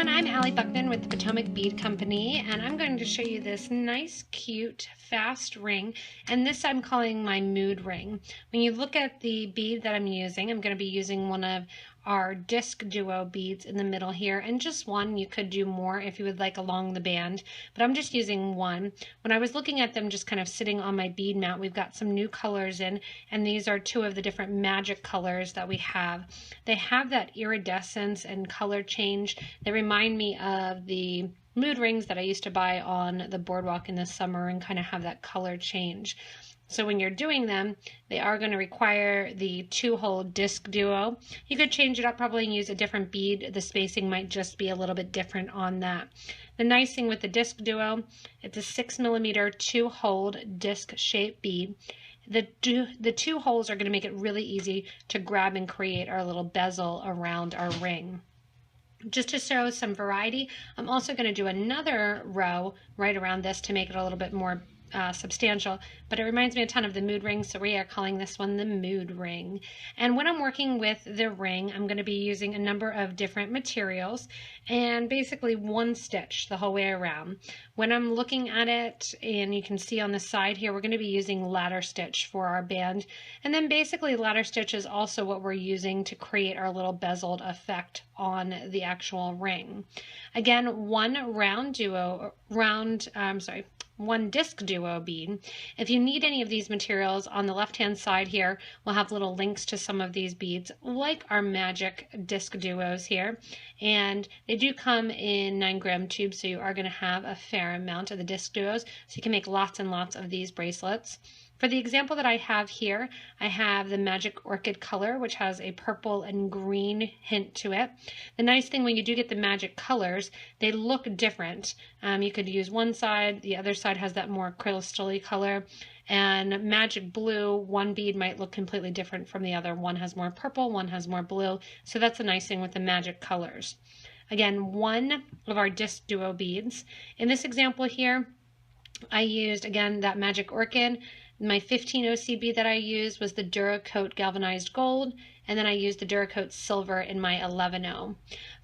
everyone, I'm Allie Buchman with the Potomac Bead Company, and I'm going to show you this nice, cute, fast ring, and this I'm calling my mood ring. When you look at the bead that I'm using, I'm going to be using one of our DiscDuo beads in the middle here, and just one. You could do more if you would like along the band, but I'm just using one. When I was looking at them just kind of sitting on my bead mat, we've got some new colors in, and these are two of the different magic colors that we have. They have that iridescence and color change. They remind me of the mood rings that I used to buy on the boardwalk in the summer and kind of have that color change. So when you're doing them, they are going to require the 2-hole DiscDuo. You could change it up probably and use a different bead. The spacing might just be a little bit different on that. The nice thing with the DiscDuo, it's a 6mm 2-hole disc-shaped bead. The two holes are going to make it really easy to grab and create our little bezel around our ring. Just to show some variety, I'm also going to do another row right around this to make it a little bit more substantial, but it reminds me a ton of the mood ring, so we are calling this one the mood ring. And when I'm working with the ring, I'm going to be using a number of different materials and basically one stitch the whole way around. When I'm looking at it, and you can see on the side here, we're going to be using ladder stitch for our band, and then basically ladder stitch is also what we're using to create our little bezeled effect on the actual ring. Again, one one DiscDuo bead. If you need any of these materials, on the left-hand side here, we'll have little links to some of these beads, like our magic DiscDuos here. And they do come in 9-gram tubes, so you are going to have a fair amount of the DiscDuos, so you can make lots and lots of these bracelets. For the example that I have here, I have the Magic Orchid color, which has a purple and green hint to it. The nice thing when you do get the magic colors, they look different. You could use one side, the other side has that more crystal-y color. And Magic Blue, one bead might look completely different from the other. One has more purple, one has more blue. So that's the nice thing with the magic colors. Again, one of our DiscDuo beads. In this example here, I used, again, that Magic Orchid. My 15 seed bead that I used was the Duracoat Galvanized Gold, and then I used the Duracoat Silver in my 11-0.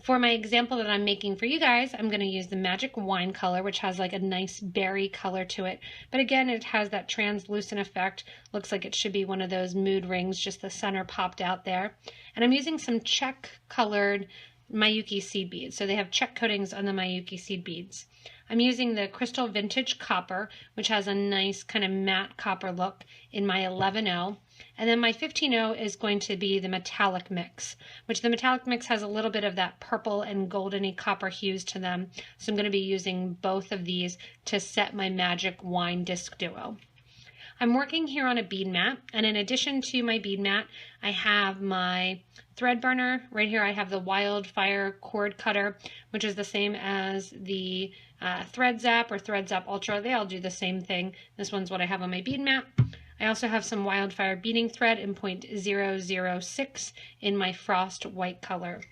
For my example that I'm making for you guys, I'm going to use the Magic Wine color, which has like a nice berry color to it. But again, it has that translucent effect. Looks like it should be one of those mood rings, just the center popped out there. And I'm using some check colored Miyuki seed beads. So they have check coatings on the Miyuki seed beads. I'm using the Crystal Vintage Copper, which has a nice kind of matte copper look in my 11-0. And then my 15-0 is going to be the Metallic Mix, which the Metallic Mix has a little bit of that purple and goldeny copper hues to them. So I'm going to be using both of these to set my Magic Wine DiscDuo. I'm working here on a bead mat, and in addition to my bead mat, I have my thread burner. Right here I have the Wildfire cord cutter, which is the same as the Thread Zap or Thread Zap Ultra. They all do the same thing. This one's what I have on my bead mat. I also have some Wildfire beading thread in 0.006 in my Frost White color.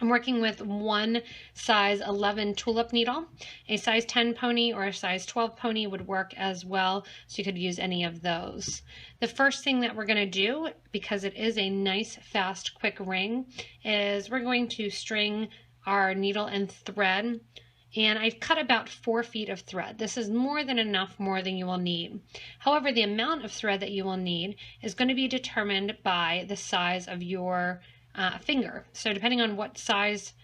I'm working with one size 11 tulip needle. A size 10 pony or a size 12 pony would work as well, so you could use any of those. The first thing that we're going to do, because it is a nice, fast, quick ring, is we're going to string our needle and thread. And I've cut about 4 feet of thread. This is more than enough, more than you will need. However, the amount of thread that you will need is going to be determined by the size of your finger. So depending on what size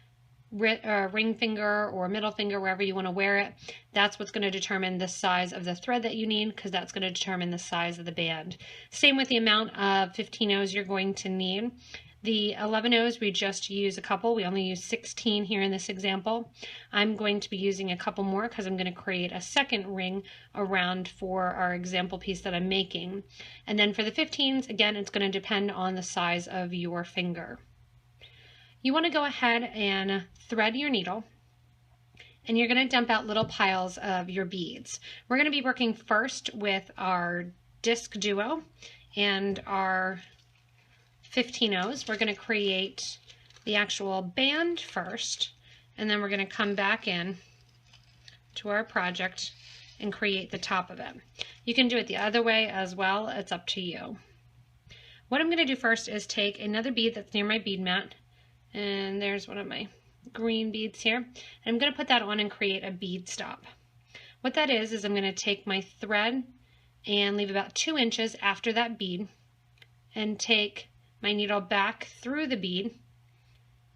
ring finger or middle finger, wherever you want to wear it, that's what's going to determine the size of the thread that you need, because that's going to determine the size of the band. Same with the amount of 15-0s you're going to need. The 11-0s, we just use a couple. We only use 16 here in this example. I'm going to be using a couple more because I'm going to create a second ring around for our example piece that I'm making. And then for the 15s, again, it's going to depend on the size of your finger. You want to go ahead and thread your needle, and you're going to dump out little piles of your beads. We're going to be working first with our DiscDuo and our 15-0s. We're going to create the actual band first, and then we're going to come back in to our project and create the top of it. You can do it the other way as well. It's up to you. What I'm going to do first is take another bead that's near my bead mat, and there's one of my green beads here. And I'm going to put that on and create a bead stop. What that is I'm going to take my thread and leave about 2 inches after that bead and take my needle back through the bead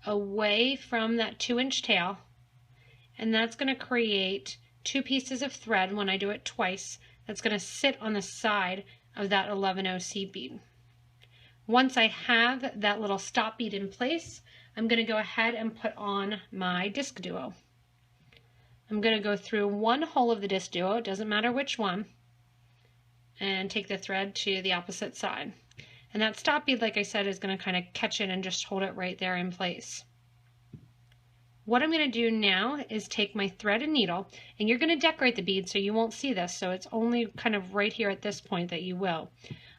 away from that 2-inch tail, and that's going to create 2 pieces of thread when I do it twice. That's going to sit on the side of that 11-0 bead. Once I have that little stop bead in place, I'm going to go ahead and put on my DiscDuo. I'm going to go through one hole of the DiscDuo, it doesn't matter which one, and take the thread to the opposite side. And that stop bead, like I said, is going to kind of catch it and just hold it right there in place. What I'm going to do now is take my thread and needle, and you're going to decorate the bead so you won't see this, so it's only kind of right here at this point that you will.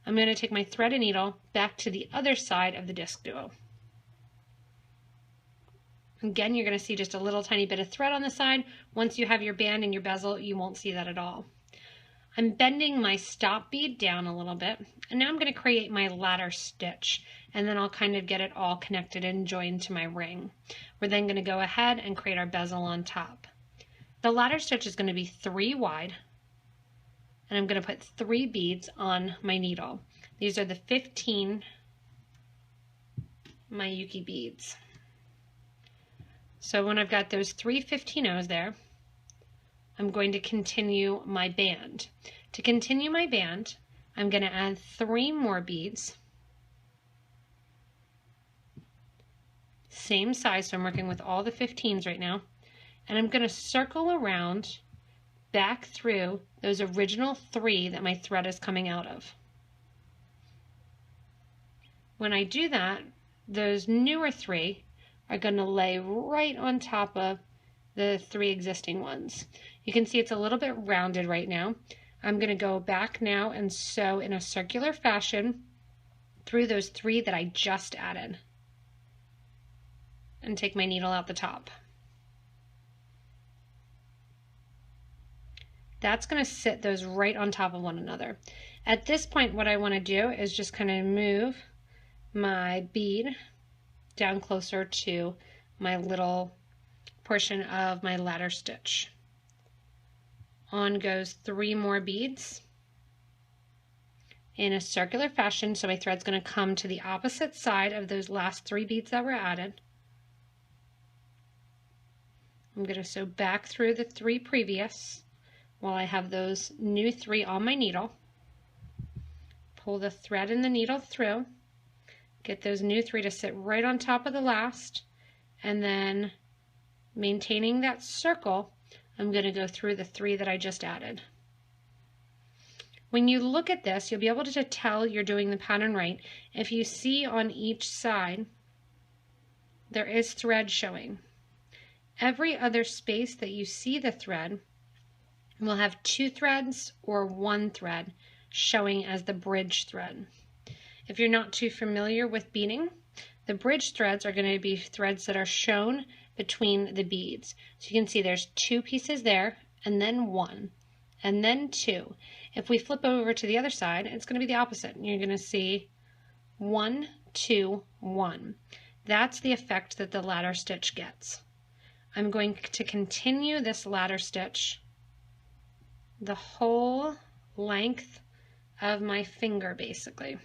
I'm going to take my thread and needle back to the other side of the DiscDuo. Again, you're going to see just a little tiny bit of thread on the side. Once you have your band and your bezel, you won't see that at all. I'm bending my stop bead down a little bit, and now I'm going to create my ladder stitch, and then I'll kind of get it all connected and joined to my ring. We're then going to go ahead and create our bezel on top. The ladder stitch is going to be 3 wide, and I'm going to put 3 beads on my needle. These are the 15 Miyuki beads. So when I've got those 3 15-0s there, I'm going to continue my band. To continue my band, I'm going to add 3 more beads. Same size, so I'm working with all the 15s right now. And I'm going to circle around back through those original 3 that my thread is coming out of. When I do that, those newer 3 are going to lay right on top of the 3 existing ones. You can see it's a little bit rounded right now. I'm going to go back now and sew in a circular fashion through those 3 that I just added and take my needle out the top. That's going to sit those right on top of one another. At this point, what I want to do is just kind of move my bead down closer to my little portion of my ladder stitch. On goes 3 more beads in a circular fashion, so my thread's going to come to the opposite side of those last 3 beads that were added. I'm going to sew back through the 3 previous while I have those new 3 on my needle. Pull the thread and the needle through, get those new 3 to sit right on top of the last, and then maintaining that circle, I'm going to go through the 3 that I just added. When you look at this, you'll be able to tell you're doing the pattern right. If you see on each side, there is thread showing. Every other space that you see the thread will have 2 threads or 1 thread showing as the bridge thread. If you're not too familiar with beading, the bridge threads are going to be threads that are shown between the beads. So you can see there's 2 pieces there, and then 1, and then 2. If we flip over to the other side, it's going to be the opposite. You're going to see 1, 2, 1. That's the effect that the ladder stitch gets. I'm going to continue this ladder stitch the whole length of my finger, basically.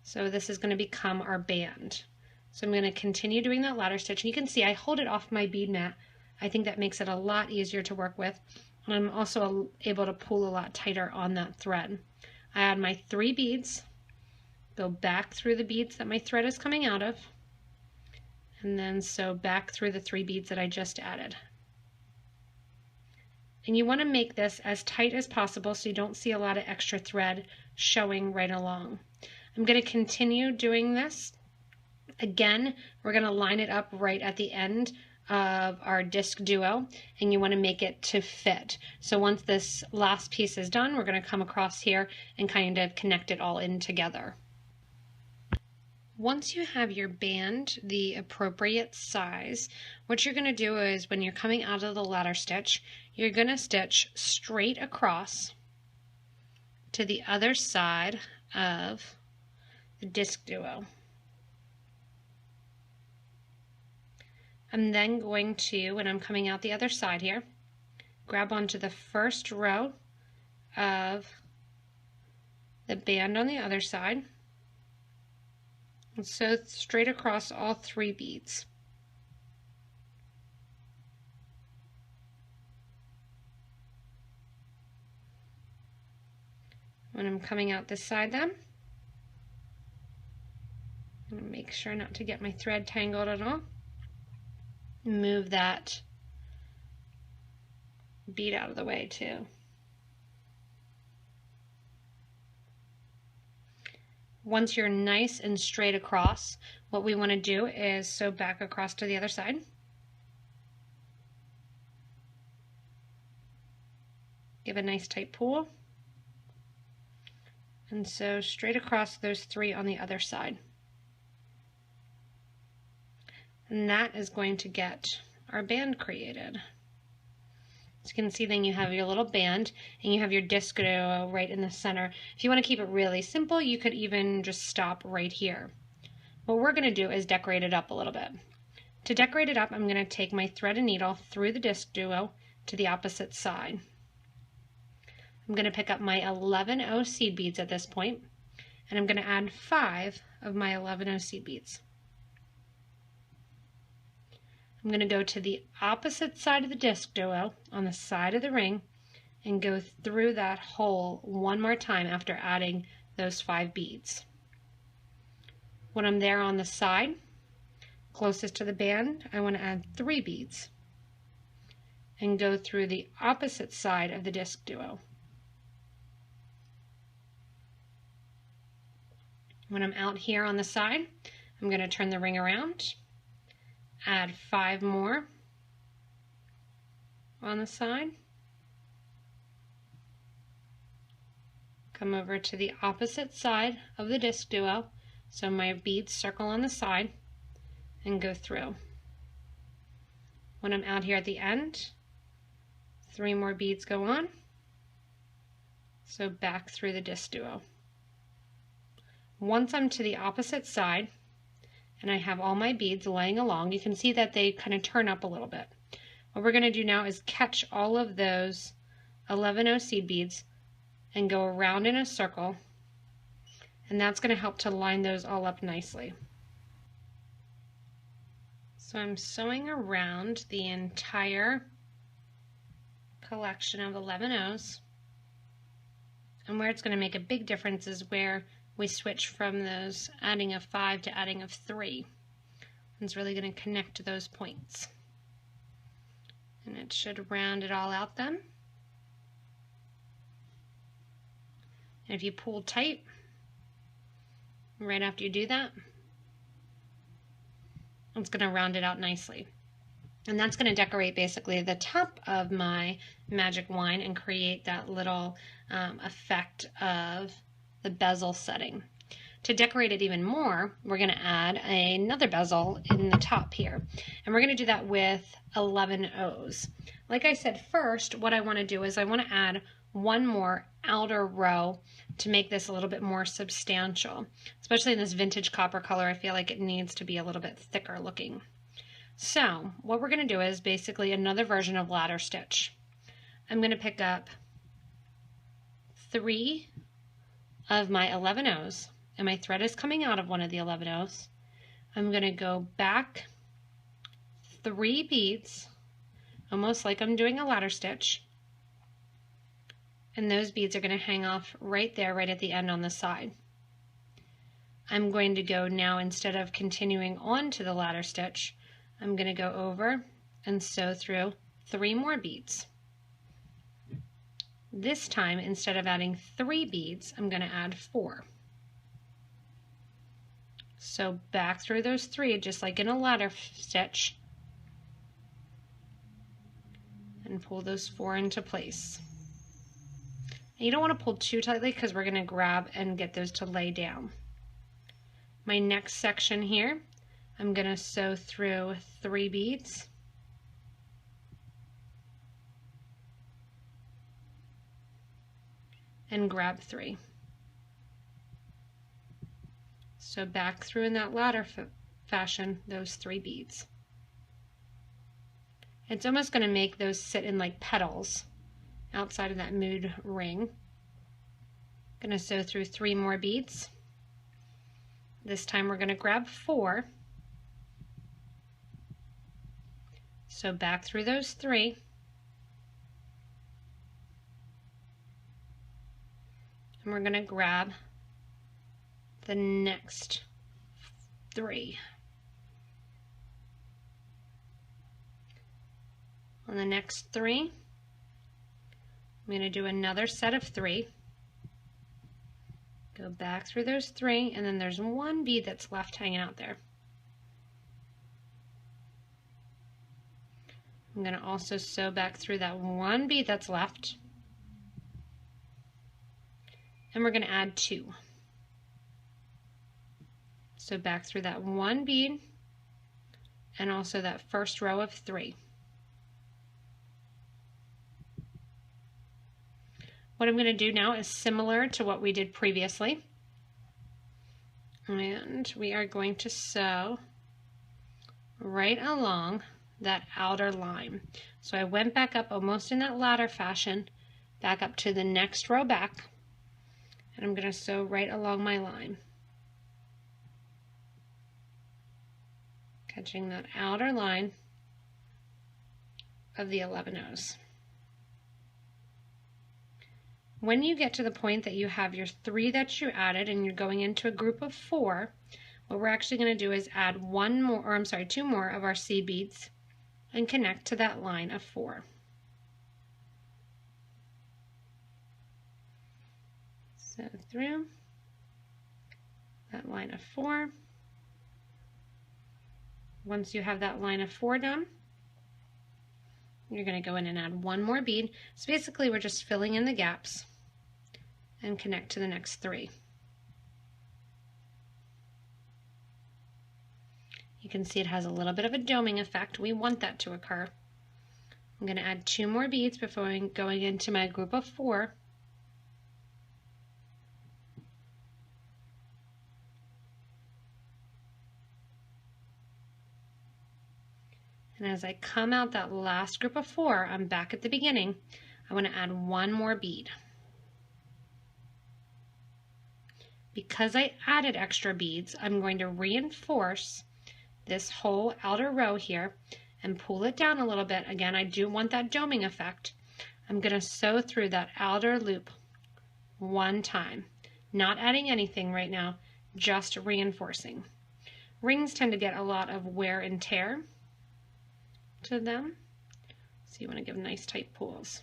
So this is going to become our band. So I'm going to continue doing that ladder stitch, and you can see I hold it off my bead mat. I think that makes it a lot easier to work with, and I'm also able to pull a lot tighter on that thread. I add my 3 beads, go back through the beads that my thread is coming out of, and then sew back through the 3 beads that I just added. And you want to make this as tight as possible so you don't see a lot of extra thread showing right along. I'm going to continue doing this. Again, we're going to line it up right at the end of our DiscDuo, and you want to make it to fit. So once this last piece is done, we're going to come across here and kind of connect it all in together. Once you have your band the appropriate size, what you're going to do is when you're coming out of the ladder stitch, you're going to stitch straight across to the other side of the DiscDuo. I'm then going to, when I'm coming out the other side here, grab onto the first row of the band on the other side and sew straight across all 3 beads. When I'm coming out this side then, I'm going to make sure not to get my thread tangled at all. Move that bead out of the way too. Once you're nice and straight across, what we want to do is sew back across to the other side. Give a nice tight pull. And sew straight across those 3 on the other side. And that is going to get our band created. As you can see, then you have your little band and you have your DiscDuo right in the center. If you want to keep it really simple, you could even just stop right here. What we're going to do is decorate it up a little bit. To decorate it up, I'm going to take my thread and needle through the DiscDuo to the opposite side. I'm going to pick up my 11O seed beads at this point, and I'm going to add 5 of my 11O seed beads. I'm going to go to the opposite side of the DiscDuo on the side of the ring and go through that hole one more time after adding those 5 beads. When I'm there on the side, closest to the band, I want to add 3 beads and go through the opposite side of the DiscDuo. When I'm out here on the side, I'm going to turn the ring around, add 5 more on the side, come over to the opposite side of the DiscDuo, so my beads circle on the side, and go through. When I'm out here at the end, 3 more beads go on, so back through the DiscDuo. Once I'm to the opposite side and I have all my beads laying along, you can see that they kind of turn up a little bit. What we're going to do now is catch all of those 11O seed beads and go around in a circle, and that's going to help to line those all up nicely. So I'm sewing around the entire collection of 11Os, and where it's going to make a big difference is where we switch from those adding of 5 to adding of 3. It's really going to connect to those points. And it should round it all out then. And if you pull tight, right after you do that, it's going to round it out nicely. And that's going to decorate basically the top of my magic wine and create that little effect of the bezel setting. To decorate it even more, we're going to add another bezel in the top here. And we're going to do that with 11Os. Like I said, first, what I want to do is I want to add 1 more outer row to make this a little bit more substantial. Especially in this vintage copper color, I feel like it needs to be a little bit thicker looking. So what we're going to do is basically another version of ladder stitch. I'm going to pick up 3 of my 11Os, and my thread is coming out of one of the 11Os. I'm going to go back 3 beads, almost like I'm doing a ladder stitch, and those beads are going to hang off right there, right at the end on the side. I'm going to go now, instead of continuing on to the ladder stitch, I'm going to go over and sew through 3 more beads. This time, instead of adding 3 beads, I'm going to add 4. So back through those 3, just like in a ladder stitch, and pull those 4 into place. And you don't want to pull too tightly because we're going to grab and get those to lay down. My next section here, I'm going to sew through 3 beads. And grab 3. So back through in that ladder fashion, those 3 beads. It's almost going to make those sit in like petals outside of that mood ring. Going to sew through 3 more beads. This time we're going to grab 4. So back through those 3. And we're going to grab the next 3. On the next 3, I'm going to do another set of 3. Go back through those 3, and then there's 1 bead that's left hanging out there. I'm going to also sew back through that 1 bead that's left. And we're going to add 2. So back through that 1 bead and also that first row of 3. What I'm going to do now is similar to what we did previously. And we are going to sew right along that outer line. So I went back up almost in that ladder fashion, back up to the next row back, and I'm going to sew right along my line. Catching that outer line of the 11 O's. When you get to the point that you have your 3 that you added and you're going into a group of 4, what we're actually going to do is add 2 more of our seed beads and connect to that line of 4. So through that line of 4. Once you have that line of 4 done, you're going to go in and add 1 more bead. So basically we're just filling in the gaps and connect to the next 3. You can see it has a little bit of a doming effect. We want that to occur. I'm going to add 2 more beads before going into my group of 4. And as I come out that last group of 4, I'm back at the beginning. I want to add 1 more bead. Because I added extra beads, I'm going to reinforce this whole outer row here and pull it down a little bit. Again, I do want that doming effect. I'm going to sew through that outer loop 1 time. Not adding anything right now, just reinforcing. Rings tend to get a lot of wear and tear to them, so you want to give nice tight pulls.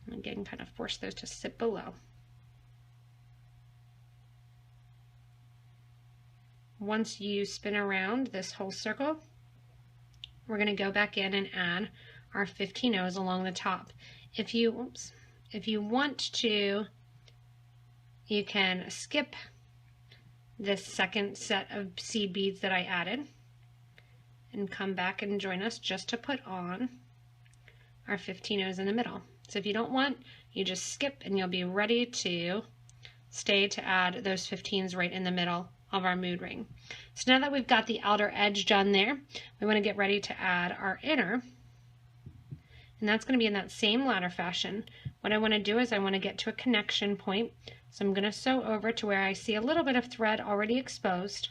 And again, kind of force those to sit below. Once you spin around this whole circle, we're going to go back in and add our 15 O's along the top. If you want to, you can skip this second set of seed beads that I added and come back and join us just to put on our 15 O's in the middle. So if you don't want, you just skip and you'll be ready to stay to add those 15s right in the middle of our mood ring. So now that we've got the outer edge done there, we want to get ready to add our inner, and that's going to be in that same ladder fashion. What I want to do is I want to get to a connection point, so I'm going to sew over to where I see a little bit of thread already exposed,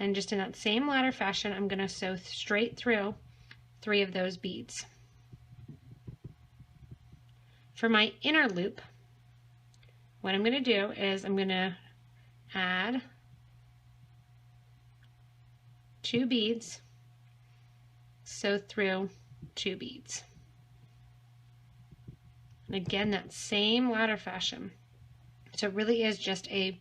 and just in that same ladder fashion, I'm going to sew straight through 3 of those beads. For my inner loop, what I'm going to do is I'm going to add 2 beads, sew through 2 beads. And again, that same ladder fashion. So it really is just a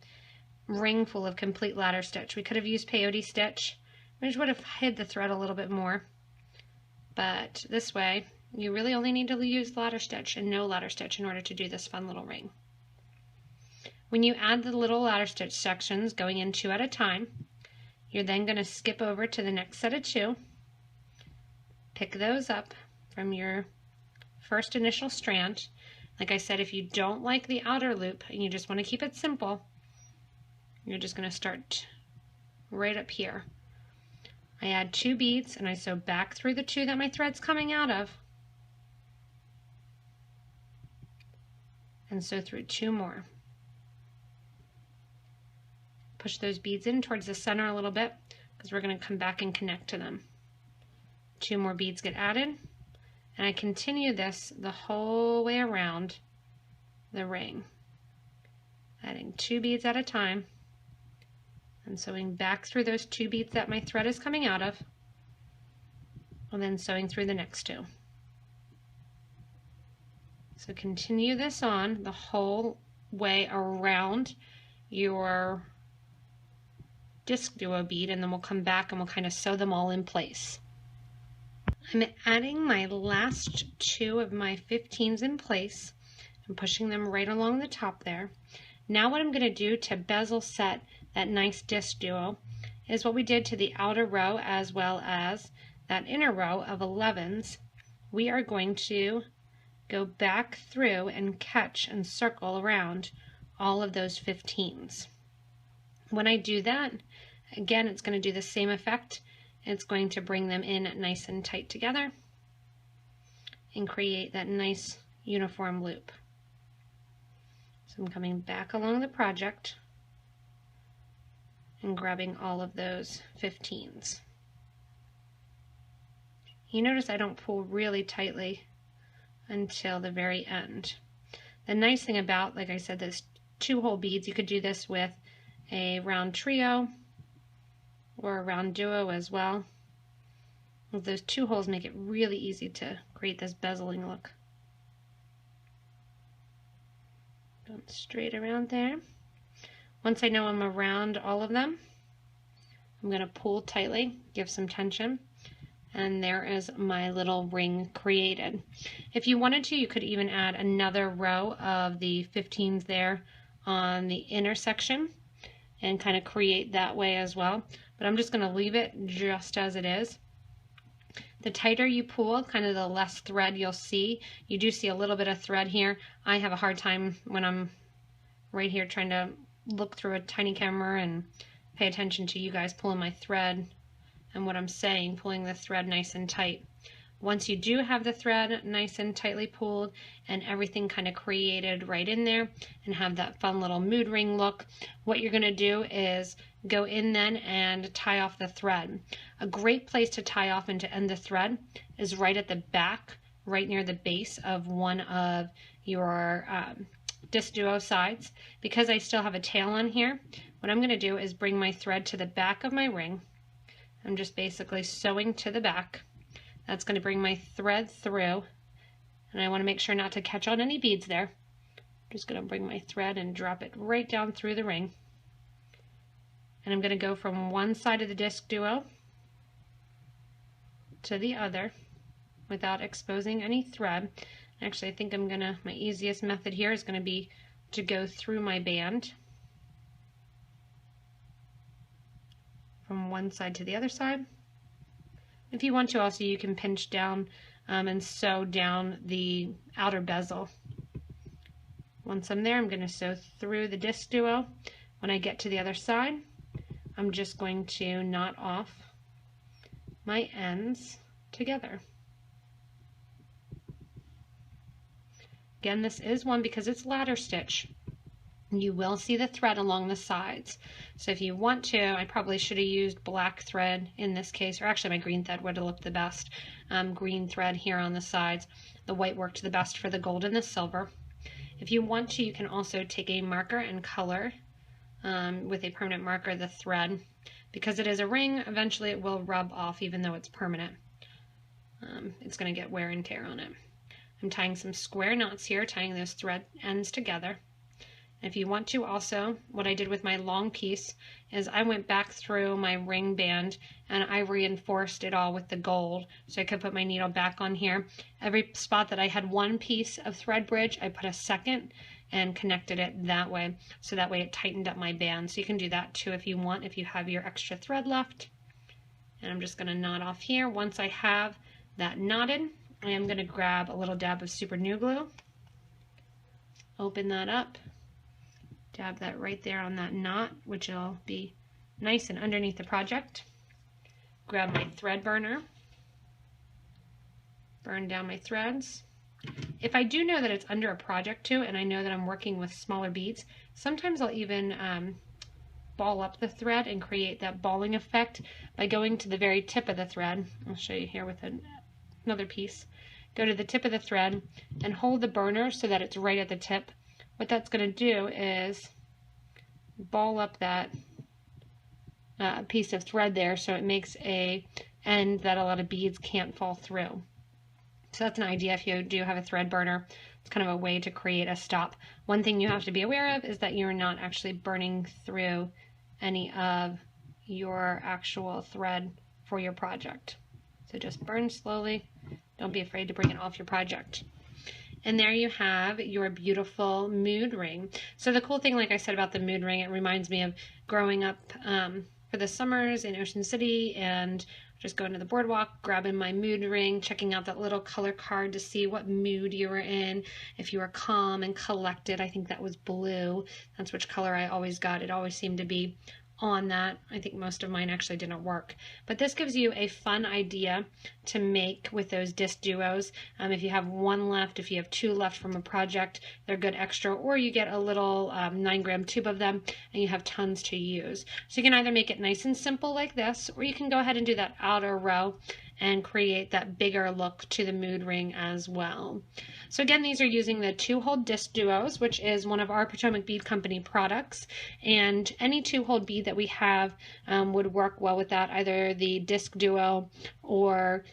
ring full of complete ladder stitch. We could have used peyote stitch, which would have hid the thread a little bit more. But this way, you really only need to use ladder stitch and no ladder stitch in order to do this fun little ring. When you add the little ladder stitch sections going in 2 at a time, you're then going to skip over to the next set of 2, pick those up from your first initial strand. Like I said, if you don't like the outer loop and you just want to keep it simple, you're just going to start right up here. I add 2 beads and I sew back through the 2 that my thread's coming out of, and sew through 2 more. Push those beads in towards the center a little bit because we're going to come back and connect to them. 2 more beads get added, and I continue this the whole way around the ring, adding 2 beads at a time and sewing back through those 2 beads that my thread is coming out of, and then sewing through the next 2. So continue this on the whole way around your DiscDuo bead, and then we'll come back and we'll kind of sew them all in place. I'm adding my last 2 of my 15s in place and pushing them right along the top there. Now what I'm going to do to bezel set that nice DiscDuo is what we did to the outer row as well as that inner row of 11s. We are going to go back through and catch and circle around all of those 15s. When I do that, again, it's going to do the same effect. It's going to bring them in nice and tight together and create that nice uniform loop. So I'm coming back along the project and grabbing all of those 15s. You notice I don't pull really tightly until the very end. The nice thing about, like I said, this 2-hole beads, you could do this with a round trio or a round duo as well. Those 2 holes make it really easy to create this bezeling look. Going straight around there. Once I know I'm around all of them, I'm going to pull tightly, give some tension, and there is my little ring created. If you wanted to, you could even add another row of the 15s there on the inner section and kind of create that way as well. But I'm just going to leave it just as it is. The tighter you pull, kind of the less thread you'll see. You do see a little bit of thread here. I have a hard time when I'm right here trying to look through a tiny camera and pay attention to you guys pulling my thread and what I'm saying, pulling the thread nice and tight. Once you do have the thread nice and tightly pulled and everything kind of created right in there and have that fun little mood ring look, what you're going to do is go in then and tie off the thread. A great place to tie off and to end the thread is right at the back, right near the base of one of your DiscDuo sides. Because I still have a tail on here, what I'm going to do is bring my thread to the back of my ring. I'm just basically sewing to the back. That's going to bring my thread through, and I want to make sure not to catch on any beads there. I'm just going to bring my thread and drop it right down through the ring. And I'm going to go from one side of the DiscDuo to the other without exposing any thread. Actually, I think my easiest method here is going to be to go through my band from one side to the other side. If you want to also, you can pinch down and sew down the outer bezel. Once I'm there, I'm going to sew through the DiscDuo. When I get to the other side, I'm just going to knot off my ends together. Again, this is one because it's ladder stitch. You will see the thread along the sides. So if you want to, I probably should have used black thread in this case, or actually my green thread would have looked the best. Green thread here on the sides. The white worked the best for the gold and the silver. If you want to, you can also take a marker and color with a permanent marker the thread. Because it is a ring, eventually it will rub off even though it's permanent. It's going to get wear and tear on it. I'm tying some square knots here, tying those thread ends together. If you want to also, what I did with my long piece is I went back through my ring band and I reinforced it all with the gold so I could put my needle back on here. Every spot that I had one piece of thread bridge, I put a second and connected it that way. So that way it tightened up my band. So you can do that too if you want, if you have your extra thread left. And I'm just going to knot off here. Once I have that knotted, I am going to grab a little dab of super glue glue. Open that up. Dab that right there on that knot, which will be nice and underneath the project. grab my thread burner, burn down my threads. If I do know that it's under a project too, and I know that I'm working with smaller beads, sometimes I'll even ball up the thread and create that balling effect by going to the very tip of the thread. I'll show you here with another piece. Go to the tip of the thread and hold the burner so that it's right at the tip. What that's going to do is ball up that piece of thread there so it makes a end that a lot of beads can't fall through. So that's an idea if you do have a thread burner. It's kind of a way to create a stop. One thing you have to be aware of is that you're not actually burning through any of your actual thread for your project. So just burn slowly. Don't be afraid to bring it off your project. And there you have your beautiful mood ring. So the cool thing, like I said about the mood ring, it reminds me of growing up for the summers in Ocean City and just going to the boardwalk, grabbing my mood ring, checking out that little color card to see what mood you were in. If you were calm and collected, I think that was blue. That's which color I always got. It always seemed to be on that. I think most of mine actually didn't work. But this gives you a fun idea to make with those disc duos. If you have one left, if you have two left from a project, they're good extra, or you get a little 9-gram tube of them and you have tons to use. So you can either make it nice and simple like this, or you can go ahead and do that outer row and create that bigger look to the mood ring as well. So again, these are using the 2-hole disc duos, which is one of our Potomac Bead Company products, and any 2-hole bead that we have would work well with that, either the disc duo or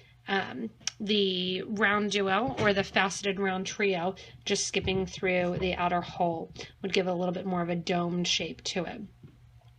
the round duo or the faceted round trio. Just skipping through the outer hole would give a little bit more of a domed shape to it.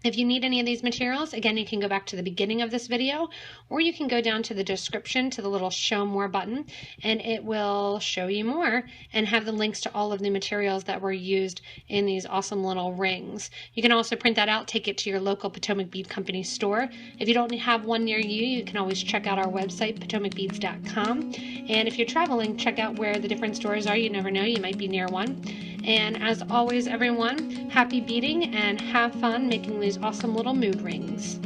If you need any of these materials, again, you can go back to the beginning of this video, or you can go down to the description to the little show more button, and it will show you more and have the links to all of the materials that were used in these awesome little rings. You can also print that out, take it to your local Potomac Bead Company store. If you don't have one near you, you can always check out our website, PotomacBeads.com. And if you're traveling, check out where the different stores are. You never know, you might be near one. And as always, everyone, happy beading and have fun making these awesome little mood rings.